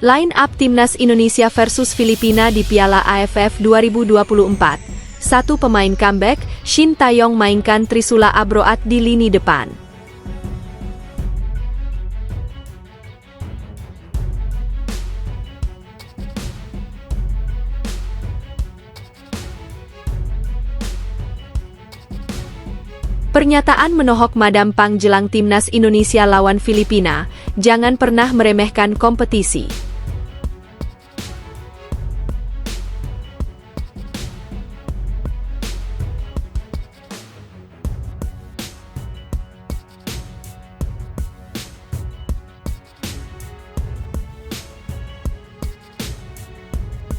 Line up Timnas Indonesia versus Filipina di Piala AFF 2024. 1 pemain comeback, Shin Tae-yong mainkan Trisula Abroat di lini depan. Pernyataan menohok Madam Pang jelang Timnas Indonesia lawan Filipina, jangan pernah meremehkan kompetisi.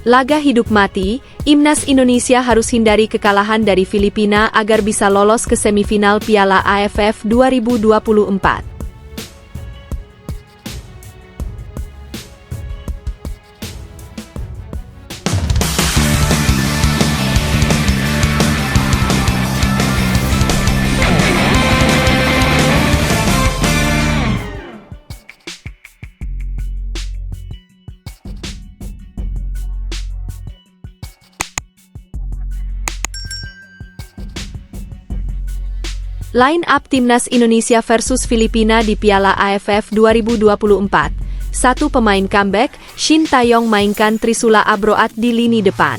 Laga hidup mati, Timnas Indonesia harus hindari kekalahan dari Filipina agar bisa lolos ke semifinal Piala AFF 2024. Line up Timnas Indonesia versus Filipina di Piala AFF 2024. 1 pemain comeback, Shin Tae-yong mainkan Trisula Abroat di lini depan.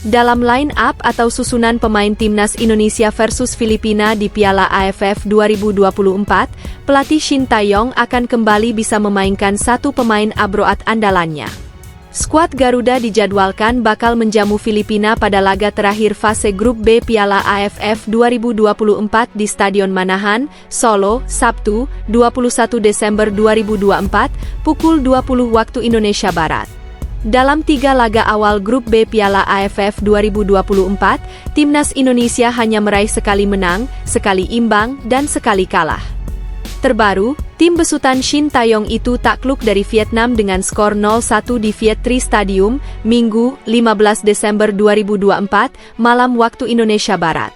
Dalam line up atau susunan pemain Timnas Indonesia versus Filipina di Piala AFF 2024, pelatih Shin Tae-yong akan kembali bisa memainkan 1 pemain Abroat andalannya. Skuad Garuda dijadwalkan bakal menjamu Filipina pada laga terakhir fase grup B Piala AFF 2024 di Stadion Manahan, Solo, Sabtu, 21 Desember 2024, pukul 20 waktu Indonesia Barat. Dalam 3 laga awal grup B Piala AFF 2024, Timnas Indonesia hanya meraih sekali menang, sekali imbang, dan sekali kalah. Terbaru, tim besutan Shin Tae-yong itu takluk dari Vietnam dengan skor 0-1 di Viet Tri Stadium, Minggu, 15 Desember 2024, malam waktu Indonesia Barat.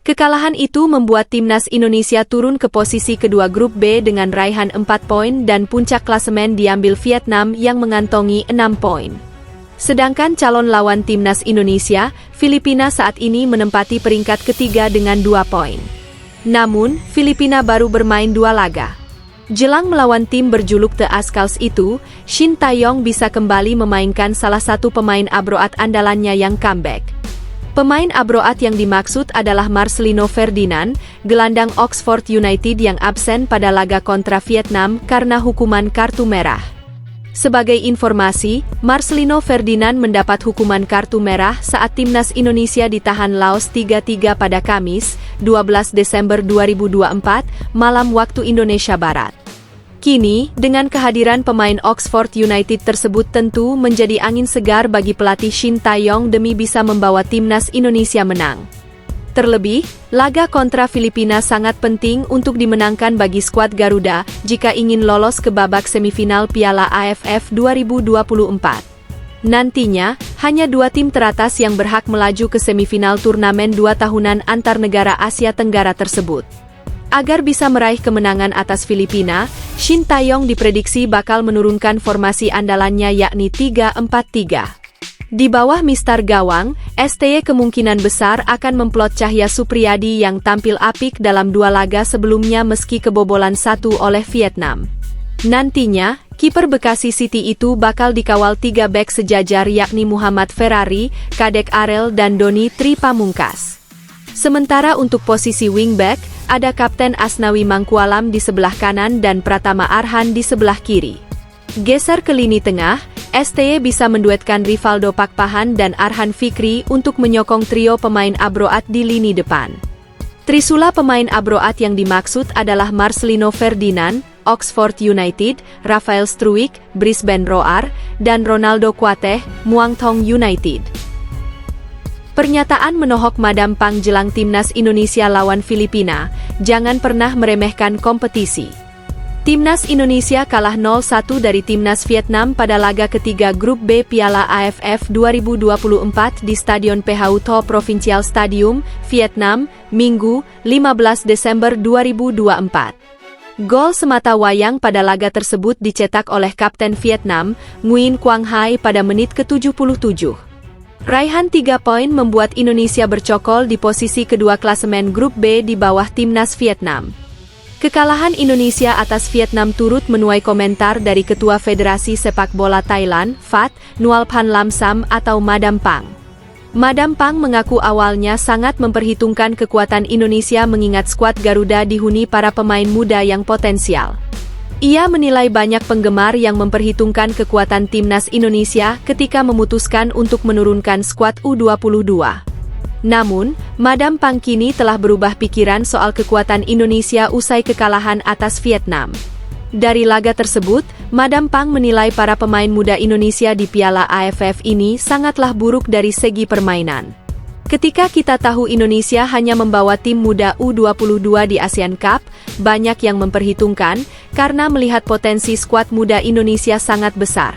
Kekalahan itu membuat Timnas Indonesia turun ke posisi kedua grup B dengan raihan 4 poin dan puncak klasemen diambil Vietnam yang mengantongi 6 poin. Sedangkan calon lawan Timnas Indonesia, Filipina saat ini menempati peringkat ketiga dengan 2 poin. Namun, Filipina baru bermain 2 laga. Jelang melawan tim berjuluk The Ascals itu, Shin Tae-yong bisa kembali memainkan salah satu pemain Abroat andalannya yang comeback. Pemain Abroat yang dimaksud adalah Marcelino Ferdinand, gelandang Oxford United yang absen pada laga kontra Vietnam karena hukuman kartu merah. Sebagai informasi, Marcelino Ferdinand mendapat hukuman kartu merah saat Timnas Indonesia ditahan Laos 3-3 pada Kamis, 12 Desember 2024, malam waktu Indonesia Barat. Kini, dengan kehadiran pemain Oxford United tersebut tentu menjadi angin segar bagi pelatih Shin Tae-yong demi bisa membawa Timnas Indonesia menang. Terlebih, laga kontra Filipina sangat penting untuk dimenangkan bagi skuad Garuda jika ingin lolos ke babak semifinal Piala AFF 2024. Nantinya, hanya 2 tim teratas yang berhak melaju ke semifinal turnamen 2 tahunan antar negara Asia Tenggara tersebut. Agar bisa meraih kemenangan atas Filipina, Shin Tae-yong diprediksi bakal menurunkan formasi andalannya yakni 3-4-3. Di bawah mistar gawang, STY kemungkinan besar akan memplot Cahya Supriyadi yang tampil apik dalam 2 laga sebelumnya meski kebobolan 1 oleh Vietnam. Nantinya, kiper Bekasi City itu bakal dikawal 3 bek sejajar yakni Muhammad Ferrari, Kadek Arel dan Doni Tri Pamungkas. Sementara untuk posisi wingback, ada Kapten Asnawi Mangkualam di sebelah kanan dan Pratama Arhan di sebelah kiri. Geser ke lini tengah, STY bisa menduetkan Rivaldo Pakpahan dan Arhan Fikri untuk menyokong trio pemain Abroat di lini depan. Trisula pemain Abroat yang dimaksud adalah Marcelino Ferdinand, Oxford United, Rafael Struijk, Brisbane Roar, dan Ronaldo Kuateh, Muangthong United. Pernyataan menohok Madam Pang jelang Timnas Indonesia lawan Filipina, jangan pernah meremehkan kompetisi. Timnas Indonesia kalah 0-1 dari Timnas Vietnam pada laga ketiga grup B Piala AFF 2024 di Stadion PHU Tho Provincial Stadium, Vietnam, Minggu, 15 Desember 2024. Gol semata wayang pada laga tersebut dicetak oleh Kapten Vietnam, Nguyen Quang Hai pada menit ke-77. Raihan 3 poin membuat Indonesia bercokol di posisi kedua klasemen Grup B di bawah timnas Vietnam. Kekalahan Indonesia atas Vietnam turut menuai komentar dari Ketua Federasi Sepak Bola Thailand, FAT, Nual Phan Lam Sam atau Madam Pang. Madam Pang mengaku awalnya sangat memperhitungkan kekuatan Indonesia mengingat skuad Garuda dihuni para pemain muda yang potensial. Ia menilai banyak penggemar yang memperhitungkan kekuatan timnas Indonesia ketika memutuskan untuk menurunkan skuad U22. Namun, Madam Pang kini telah berubah pikiran soal kekuatan Indonesia usai kekalahan atas Vietnam. Dari laga tersebut, Madam Pang menilai para pemain muda Indonesia di Piala AFF ini sangatlah buruk dari segi permainan. Ketika kita tahu Indonesia hanya membawa tim muda U22 di ASEAN Cup, banyak yang memperhitungkan karena melihat potensi skuad muda Indonesia sangat besar.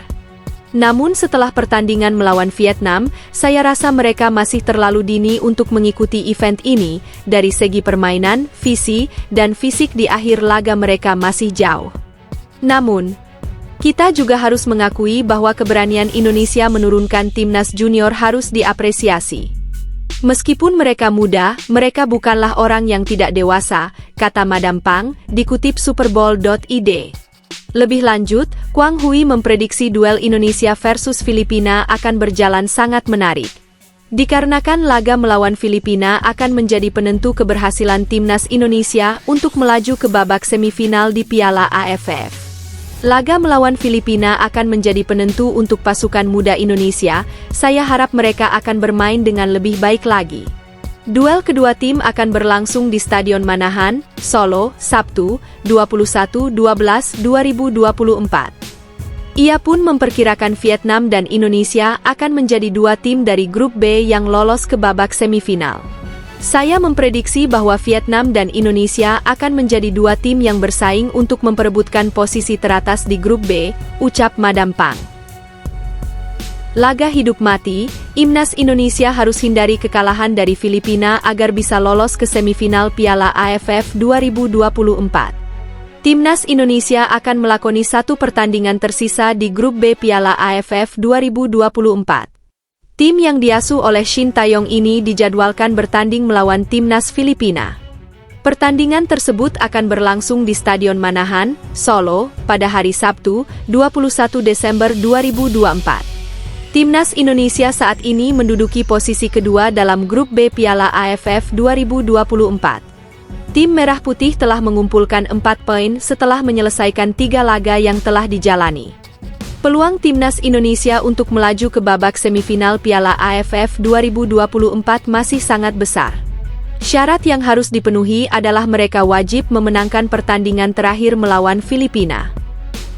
Namun setelah pertandingan melawan Vietnam, saya rasa mereka masih terlalu dini untuk mengikuti event ini. Dari segi permainan, visi, dan fisik di akhir laga mereka masih jauh. Namun, kita juga harus mengakui bahwa keberanian Indonesia menurunkan timnas junior harus diapresiasi. Meskipun mereka muda, mereka bukanlah orang yang tidak dewasa, kata Madam Pang, dikutip Superbowl.id. Lebih lanjut, Quang Hui memprediksi duel Indonesia versus Filipina akan berjalan sangat menarik. Dikarenakan laga melawan Filipina akan menjadi penentu keberhasilan timnas Indonesia untuk melaju ke babak semifinal di Piala AFF. Laga melawan Filipina akan menjadi penentu untuk pasukan muda Indonesia, saya harap mereka akan bermain dengan lebih baik lagi. Duel kedua tim akan berlangsung di Stadion Manahan, Solo, Sabtu, 21.12.2024. Ia pun memperkirakan Vietnam dan Indonesia akan menjadi dua tim dari Grup B yang lolos ke babak semifinal. Saya memprediksi bahwa Vietnam dan Indonesia akan menjadi dua tim yang bersaing untuk memperebutkan posisi teratas di Grup B, ucap Madam Pang. Laga hidup mati, Imnas Indonesia harus hindari kekalahan dari Filipina agar bisa lolos ke semifinal Piala AFF 2024. Timnas Indonesia akan melakoni satu pertandingan tersisa di Grup B Piala AFF 2024. Tim yang diasuh oleh Shin Tae-yong ini dijadwalkan bertanding melawan timnas Filipina. Pertandingan tersebut akan berlangsung di Stadion Manahan, Solo, pada hari Sabtu, 21 Desember 2024. Timnas Indonesia saat ini menduduki posisi kedua dalam Grup B Piala AFF 2024. Tim Merah Putih telah mengumpulkan 4 poin setelah menyelesaikan 3 laga yang telah dijalani. Peluang timnas Indonesia untuk melaju ke babak semifinal Piala AFF 2024 masih sangat besar. Syarat yang harus dipenuhi adalah mereka wajib memenangkan pertandingan terakhir melawan Filipina.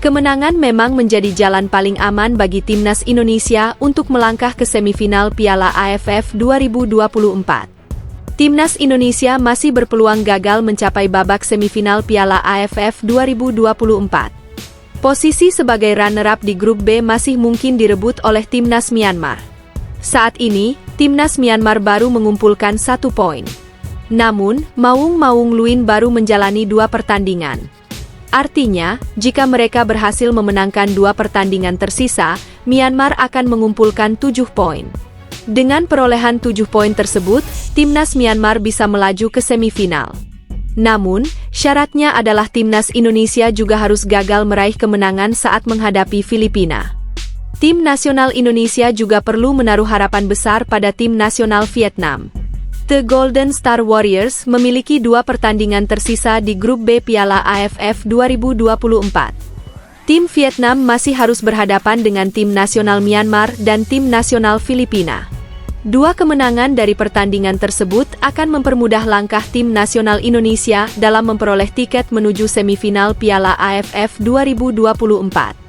Kemenangan memang menjadi jalan paling aman bagi timnas Indonesia untuk melangkah ke semifinal Piala AFF 2024. Timnas Indonesia masih berpeluang gagal mencapai babak semifinal Piala AFF 2024. Posisi sebagai runner-up di Grup B masih mungkin direbut oleh timnas Myanmar. Saat ini, timnas Myanmar baru mengumpulkan 1 poin. Namun, Maung Luin baru menjalani 2 pertandingan. Artinya, jika mereka berhasil memenangkan 2 pertandingan tersisa, Myanmar akan mengumpulkan 7 poin. Dengan perolehan 7 poin tersebut, timnas Myanmar bisa melaju ke semifinal. Namun, syaratnya adalah timnas Indonesia juga harus gagal meraih kemenangan saat menghadapi Filipina. Tim nasional Indonesia juga perlu menaruh harapan besar pada tim nasional Vietnam. The Golden Star Warriors memiliki 2 pertandingan tersisa di Grup B Piala AFF 2024. Tim Vietnam masih harus berhadapan dengan tim nasional Myanmar dan tim nasional Filipina. 2 kemenangan dari pertandingan tersebut akan mempermudah langkah tim nasional Indonesia dalam memperoleh tiket menuju semifinal Piala AFF 2024.